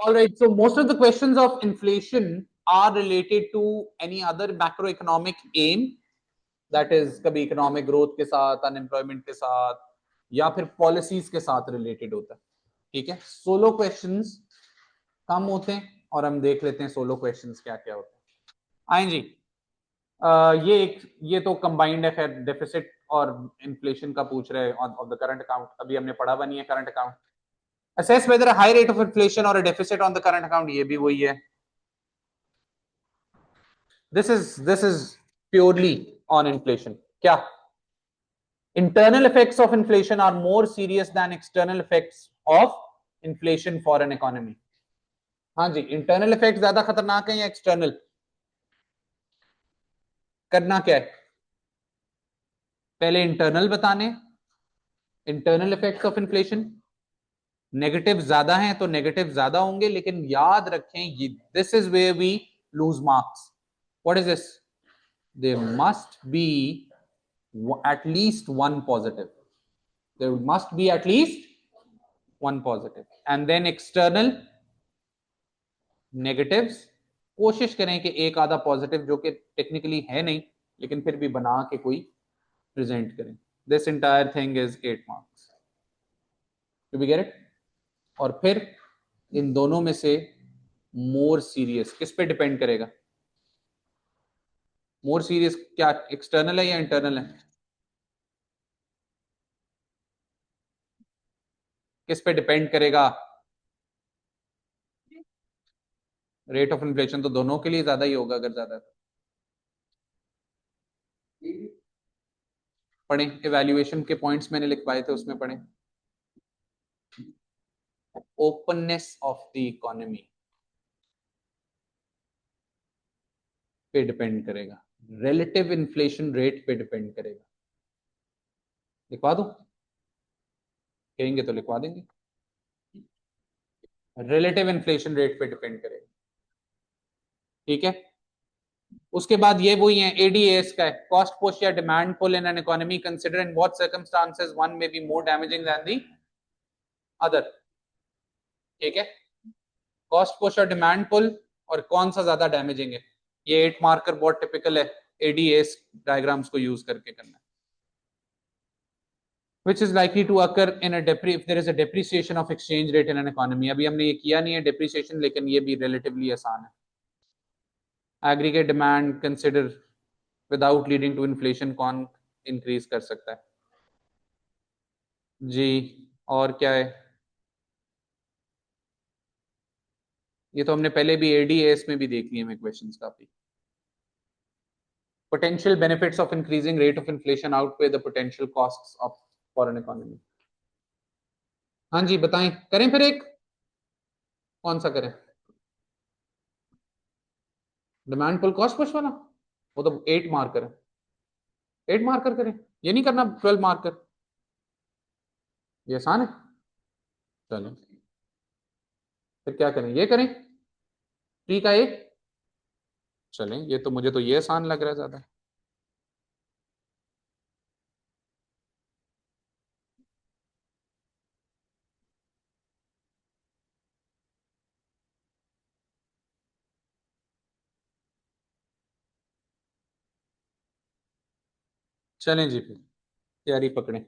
All right, so most of the questions of inflation are related to any other macroeconomic aim, that is कभी economic growth के साथ, unemployment के साथ, या फिर पॉलिसीज के साथ रिलेटेड होता है. ठीक है, सोलो क्वेश्चंस कम होते हैं और हम देख लेते हैं सोलो क्वेश्चंस क्या क्या होते हैं. आए जी. ये तो कंबाइंड है, खैर डेफिसिट और इन्फ्लेशन का पूछ रहे हैं ऑफ द करंट अकाउंट. अभी हमने पढ़ा बनी है current account. assess whether a high rate of inflation or a deficit on the current account, ये भी वही है. This is purely on inflation. क्या? Internal effects of inflation are more serious than external effects of inflation for an economy. हाँ जी, internal effect ज्यादा खतरनाक है या एक्सटर्नल? करना क्या है? पहले इंटरनल बताने, internal effects of inflation. Negative ज्यादा हैं तो नेगेटिव ज्यादा होंगे, लेकिन याद रखें ये this is where we lose marks. What is this? There must be at least one positive. There must be at least one positive. And then external negatives. कोशिश करें कि एक आधा पॉजिटिव जो कि टेक्निकली है नहीं लेकिन फिर भी बना के कोई प्रेजेंट करें. This entire thing is 8 marks. Do we get it? और फिर इन दोनों में से मोर सीरियस किस पे डिपेंड करेगा? मोर सीरियस क्या एक्सटर्नल है या इंटरनल है? किस पे डिपेंड करेगा? रेट ऑफ इन्फ्लेशन तो दोनों के लिए ज्यादा ही होगा अगर ज्यादा. पढ़े, इवैल्यूएशन के पॉइंट्स मैंने लिखवाए थे उसमें पढ़े. ओपननेस ऑफ द इकोनॉमी पे डिपेंड करेगा, रिलेटिव इन्फ्लेशन रेट पे डिपेंड करेगा. लिखवा दो, कहेंगे तो लिखवा देंगे. रिलेटिव इन्फ्लेशन रेट पे डिपेंड करेगा. ठीक है. उसके बाद ये वही है एडीएस का है, कॉस्ट पुश या demand pull in an economy, consider in what circumstances one may be more damaging than the other. ठीक है, कॉस्ट पुश और डिमांड पुल और कौन सा ज्यादा डैमेजिंग है, ये 8 मार्कर बहुत टिपिकल है एडीएस डायग्राम्स को यूज करके करना है. which is likely to occur in a if there is a depreciation of exchange rate in an economy. अभी हमने ये किया नहीं है depreciation, लेकिन ये भी relatively आसान है. aggregate demand consider without leading to inflation कौन increase कर सकता है जी? और क्या है? ये तो हमने पहले भी एडीएस में भी देख लिए हैं क्वेश्चंस काफी. potential benefits of increasing rate of inflation outweigh the potential costs of for an economy. हाँ जी बताएं, करें फिर एक, कौन सा करें? डिमांड पुल कॉस्ट पुश वाला, वो तो 8 मार्कर है. 8 मार्कर करें, ये नहीं करना 12 मार्कर, ये आसान है. चलो फिर क्या करें, ये करें ट्री का एक. चलें, ये तो मुझे तो ये आसान लग रहा है ज्यादा. चलें जी, फिर तैयारी पकड़ें.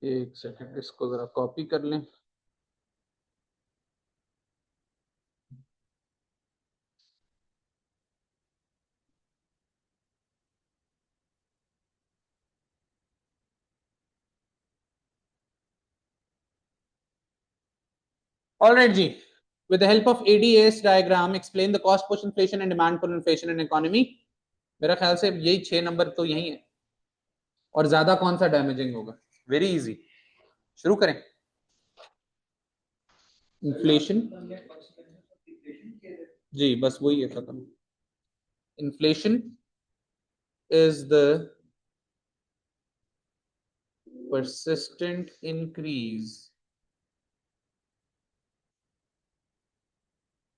एक सेकंड, इसको जरा कॉपी कर लें. ऑलराइट जी, With the help of ADAS diagram, explain the cost push inflation and demand pull inflation in economy. मेरा ख्याल से यही 6 नंबर तो यही है, और ज्यादा कौन सा डैमेजिंग होगा? वेरी इजी, शुरू करें। इन्फ्लेशन, जी बस वही है खत्म। Inflation is the persistent increase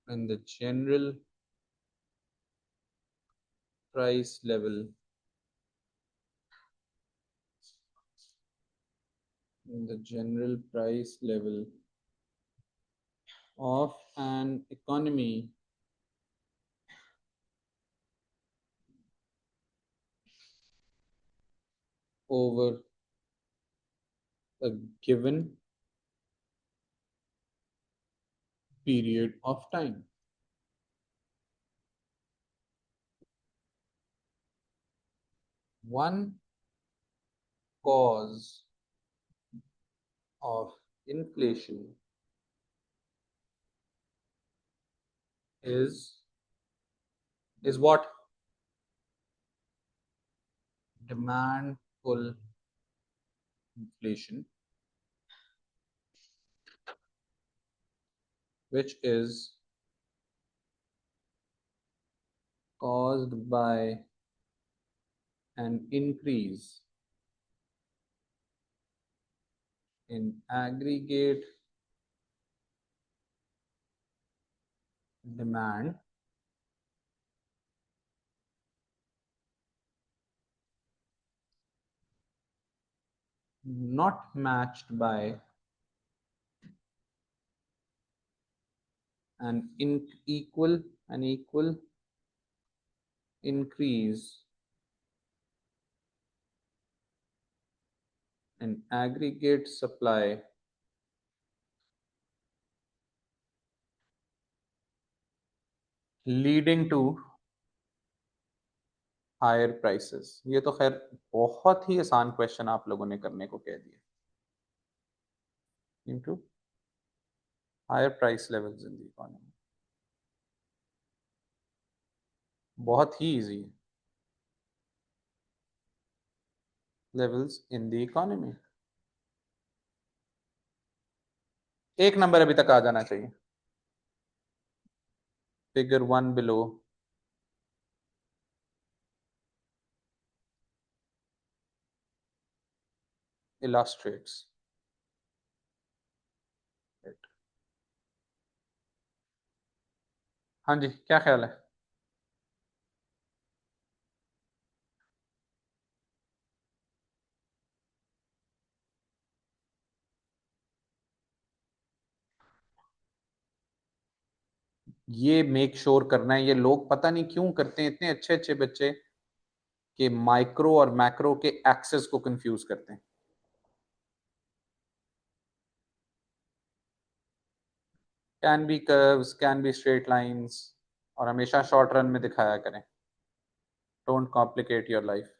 in the general price level of an economy over a given period of time. One cause of inflation is what? Demand pull inflation, which is caused by an increase in aggregate demand not matched by an equal increase in aggregate supply leading to higher prices. ये तो खैर बहुत ही आसान question आप लोगों ने करने को कह दिया। Into higher price levels in the economy, बहुत ही इजी है। Levels in the economy, एक नंबर अभी तक आ जाना चाहिए। Figure 1 below illustrates it. हाँ जी, क्या ख्याल है? ये मेक श्योर करना है, ये लोग पता नहीं क्यों करते हैं, इतने अच्छे अच्छे बच्चे कि माइक्रो और मैक्रो के एक्सेस को कंफ्यूज करते हैं। Can be curves, can be straight lines, और हमेशा शॉर्ट रन में दिखाया करें। Don't complicate your life.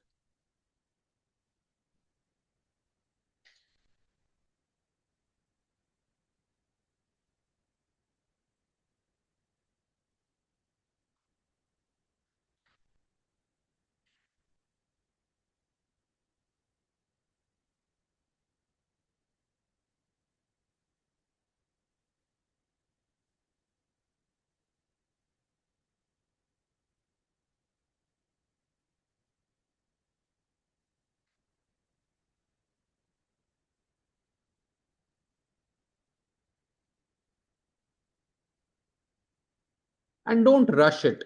And don't rush it.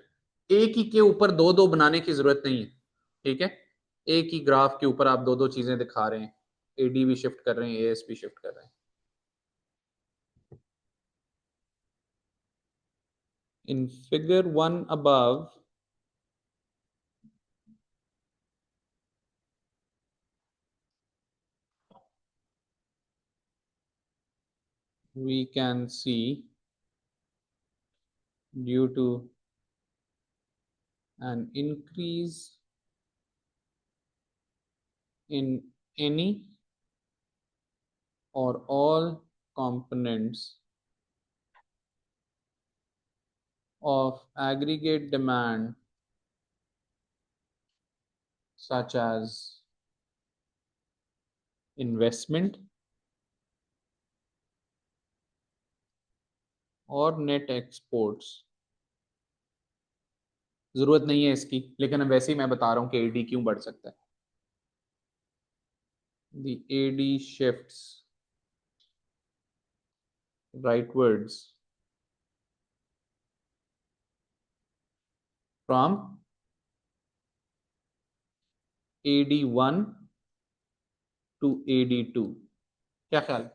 एक ही के ऊपर दो दो बनाने की जरूरत नहीं है, ठीक है? एक ही ग्राफ के ऊपर आप दो दो चीजें दिखा रहे हैं, एडी भी शिफ्ट कर रहे हैं, एएस भी शिफ्ट कर रहे हैं। In figure 1 above, we can see due to an increase in any or all components of aggregate demand such as investment और नेट एक्सपोर्ट्स। जरूरत नहीं है इसकी, लेकिन अब वैसे ही मैं बता रहा हूं कि एडी क्यों बढ़ सकता है। The AD shifts rightwards from AD1 to AD2। क्या ख्याल?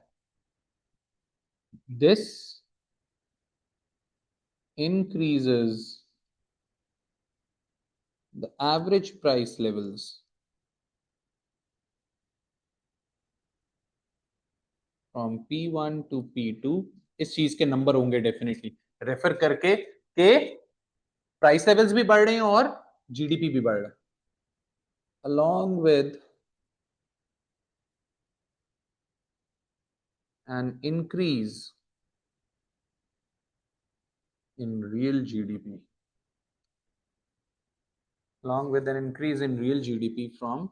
This increases the average price levels from P1 to P2। इस चीज के नंबर होंगे डेफिनेटली, रेफर करके के प्राइस लेवल्स भी बढ़ रहे हैं और जीडीपी भी बढ़ रहा है, along with an increase in real GDP, along with an increase in real GDP from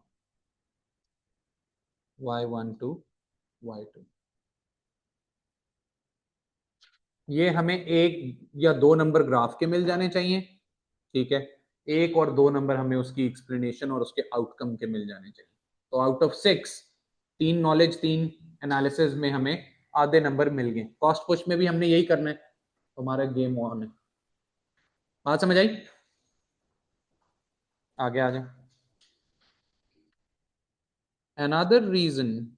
Y1 to Y2। ये हमें एक या दो नंबर ग्राफ के मिल जाने चाहिए, ठीक है। एक और दो नंबर हमें उसकी एक्सप्लेनेशन और उसके आउटकम के मिल जाने चाहिए। तो आउट ऑफ 6, 3 नॉलेज 3 एनालिसिस में हमें आधे नंबर मिल गए। कॉस्ट पुश में भी हमने यही करना है, हमारा गेम ऑन है। बात समझ आई? आगे आ जाए। Another reason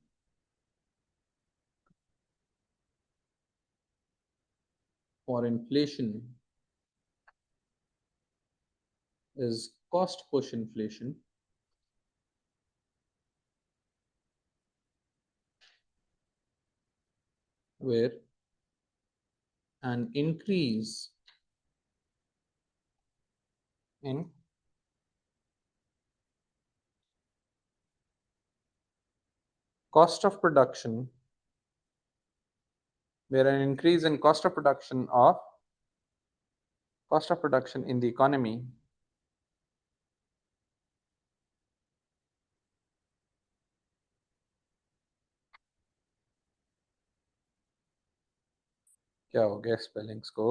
for inflation is cost push inflation, where an increase in cost of production, where an increase in cost of production in the economy क्या हो गया स्पेलिंग्स को,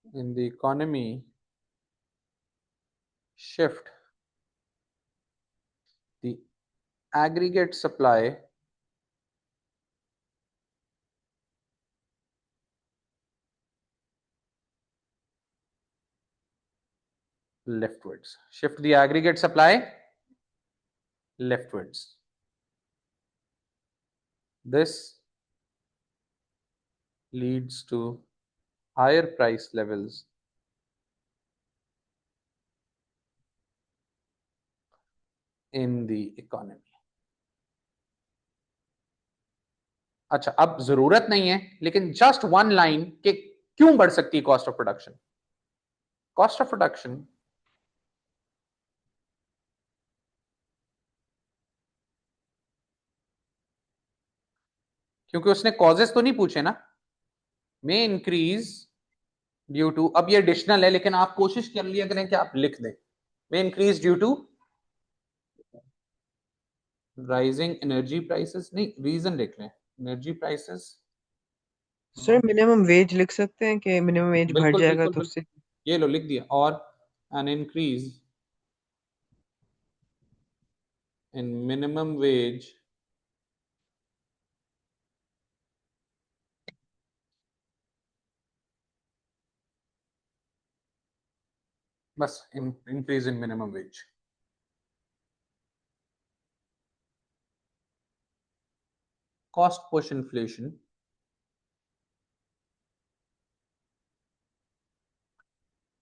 in the economy shift the aggregate supply leftwards, shift the aggregate supply leftwards. This leads to higher price levels in the economy। अच्छा, अब जरूरत नहीं है, लेकिन जस्ट वन लाइन कि क्यों बढ़ सकती है cost of production. Cost of production क्योंकि उसने कॉजेस तो नहीं पूछे ना, में इंक्रीज ड्यू टू, अब ये एडिशनल है लेकिन आप कोशिश कर लिया करें कि आप लिख दें, में increase due to rising energy prices, नहीं रीजन लिख लें, energy prices. Sir minimum wage लिख सकते हैं कि मिनिमम वेज बढ़ बिल्कुल जाएगा बिल्कुल तो बिल्कुल, उससे। ये लो लिख दिया, और an increase in minimum wage बस, increase in minimum wage. Cost push inflation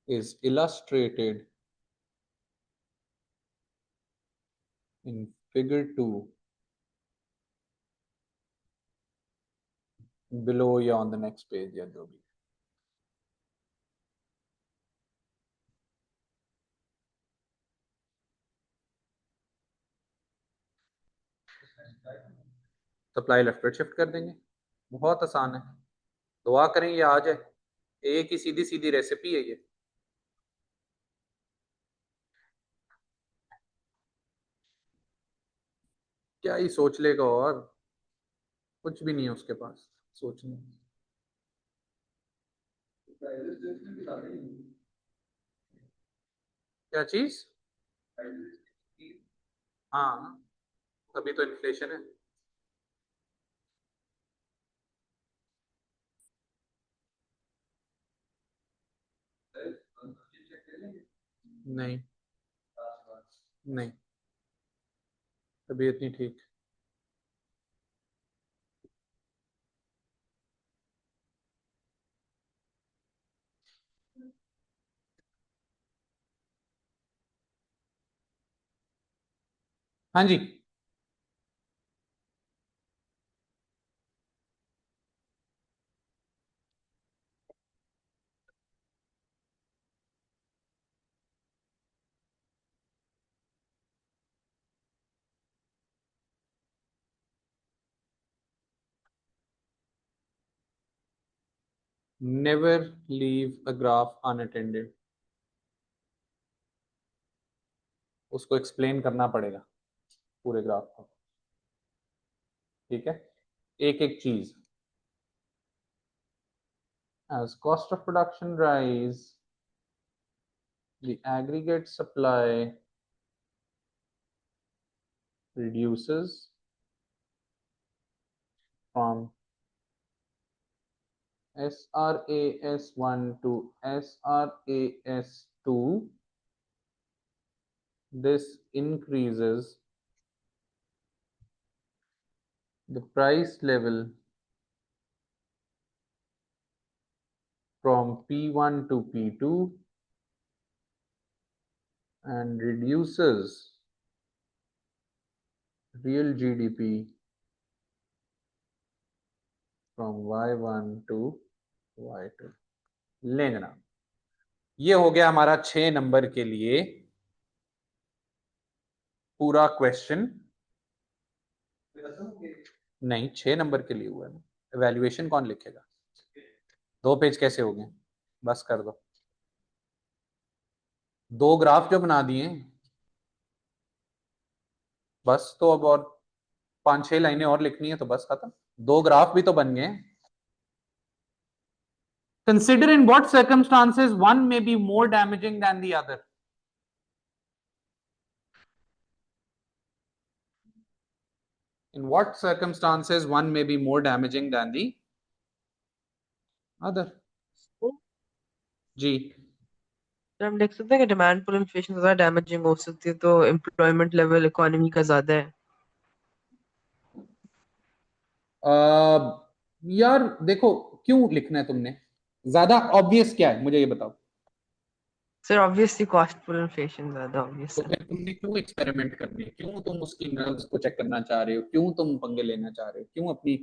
is illustrated in figure 2 below या on the next page या जो भी। सप्लाई लेफ्ट शिफ्ट कर देंगे, बहुत आसान है। दुआ करें ये आ जाए, एक ही सीधी सीधी रेसिपी है ये। क्या ही सोच लेगा, और कुछ भी नहीं है उसके पास सोचने। क्या चीज? हाँ, तभी तो इन्फ्लेशन है। नहीं, नहीं, तबीयत नहीं ठीक। हाँ जी। Never leave a graph unattended. उसको एक्सप्लेन करना पड़ेगा पूरे ग्राफ को। ठीक है, एक एक चीज। as cost of production rise, the aggregate supply reduces from SRAS1 to SRAS2. This increases the price level from P1 to P2 and reduces real GDP from Y1 to Y2। लेना, ये हो गया हमारा 6 नंबर के लिए पूरा question. नहीं, 6 number के लिए हुआ है ना। एवेल्युएशन कौन लिखेगा? 2 पेज कैसे हो गए? बस कर दो। 2 ग्राफ जो बना दिए, बस तो अब और 5-6 लाइनें और लिखनी है तो बस खत्म। 2 ग्राफ भी तो बन गए। Consider in what circumstances one may be more damaging than the other. In what circumstances one may be more damaging than the other? जी। तो हम देख सकते हैं कि डिमांड पुल इन्फ्लेशन ज्यादा डैमेजिंग हो सकती है, तो एम्प्लॉयमेंट लेवल इकोनॉमी का ज्यादा है। यार देखो, क्यों लिखना है तुमने? ज्यादा ऑब्वियस क्या है मुझे ये बताओ। Sir obviously cost pull inflation ज्यादा ऑब्वियस तो है। फिर तुमने क्यों एक्सपेरिमेंट करने, क्यों तुम उसकी नर्व्स को चेक करना चाह रहे हो, क्यों तुम पंगे लेना चाह रहे हो, क्यों अपनी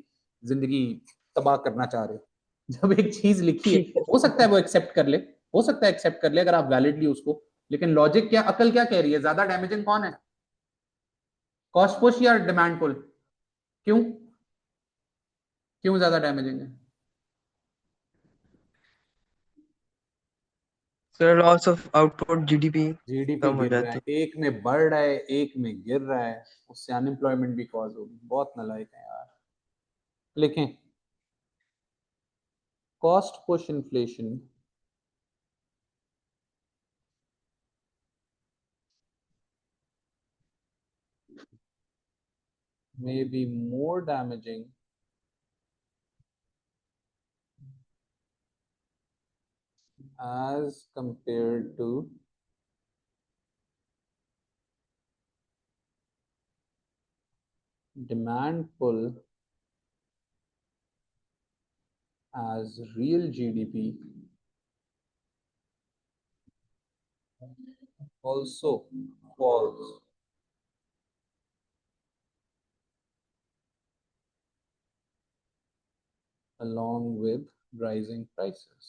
जिंदगी तबाह करना चाह रहे हो? जब एक चीज लिखी है, ठीक है हो सकता है सर। वो एक्सेप्ट कर ले, हो सकता है एक्सेप्ट कर ले अगर आप वैलिडली उसको। लेकिन लॉजिक क्या, अकल क्या कह रही है? ज्यादा डैमेजिंग कौन है, कॉस्ट पुश या डिमांड पुल? क्यों? क्यों ज्यादा डैमेजिंग है? Sir loss of output GDP GDP कम हो गिर रहा जाती है, है। एक में बढ़ रहा है एक में गिर रहा है, उससे अनएम्प्लॉयमेंट भी कॉज होगी। बहुत नालायक है यार। लिखें, cost push inflation may be more damaging as compared to demand pull as real GDP also falls along with rising prices.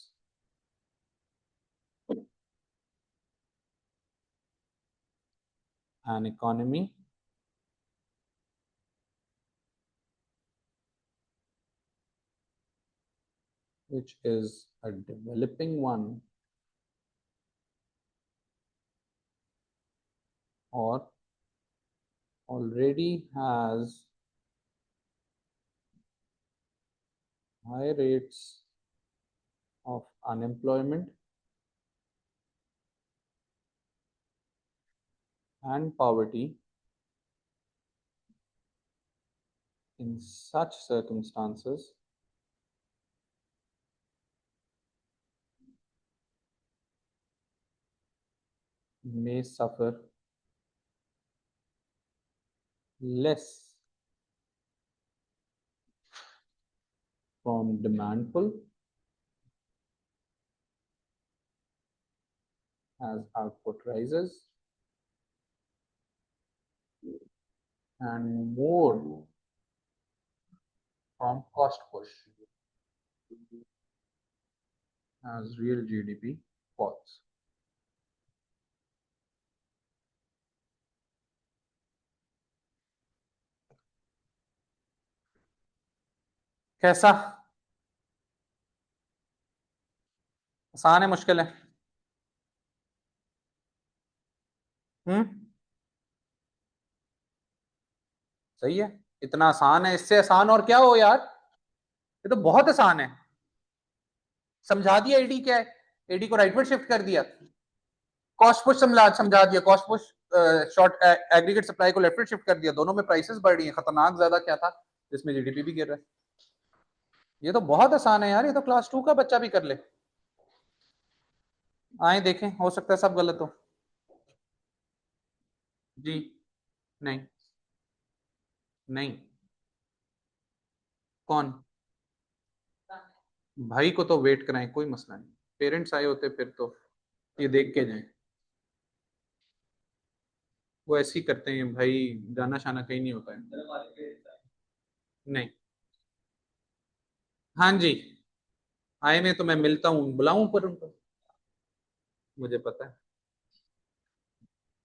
An economy which is a developing one or already has high rates of unemployment and poverty, in such circumstances, may suffer less from demand pull as output rises and more from cost push as real GDP falls. कैसा? आसान है, मुश्किल है? सही है, इतना आसान है, इससे आसान और क्या हो यार, ये तो बहुत आसान है। समझा दिया एडी क्या है, एडी को राइटवर्ड शिफ्ट कर दिया, कॉस्ट पुश समझा दिया, cost push short aggregate supply को लेफ्टवर्ड शिफ्ट कर दिया, दोनों में प्राइसेस बढ़ रही हैं, खतरनाक ज्यादा क्या था जिसमें जीडीपी भी गिर रहा है। ये तो बहुत आसान है यार, ये तो क्लास 2 का बच्चा भी कर ले। आए देखें, हो सकता है सब गलत हो। जी नहीं, नहीं कौन? भाई को तो वेट कराएं, कोई मसला नहीं, पेरेंट्स आए होते फिर तो ये देख के जाएं। वो ऐसे ही करते हैं भाई, जाना शाना कहीं नहीं होता है। नहीं, हाँ जी, आए में तो मैं मिलता हूँ, बुलाऊं पर उनको, मुझे पता है,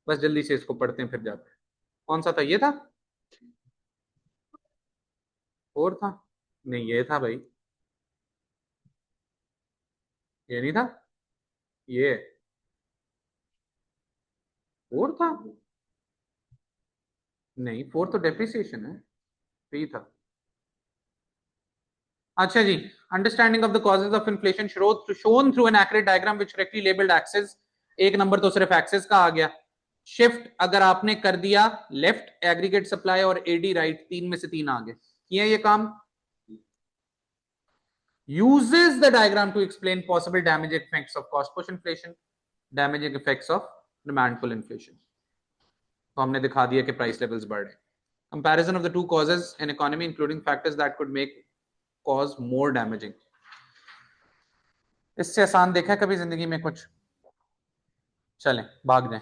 बस जल्दी से इसको पढ़ते हैं फिर जाते हैं। कौन सा था, ये था? और था? नहीं ये था भाई, ये नहीं था, ये और था? नहीं, फोर तो डेप्रिसिएशन है, थ्री था। अच्छा जी, understanding of the causes of inflation shown through an accurate diagram which correctly labelled axes. एक नंबर तो सिर्फ एक्सेस का आ गया। शिफ्ट अगर आपने कर दिया लेफ्ट, एग्रीगेट सप्लाई और एडी राइट, तीन में से तीन आ गए, किया ये काम। uses the diagram to explain possible damaging effects of cost push inflation, damaging effects of demand pull inflation। तो हमने दिखा दिया कि प्राइस लेवल्स बढ़ रहे हैं। Comparison of the two causes in economy including factors that could make cause more damaging. इससे आसान देखा कभी जिंदगी में कुछ? चलें भाग जाएं।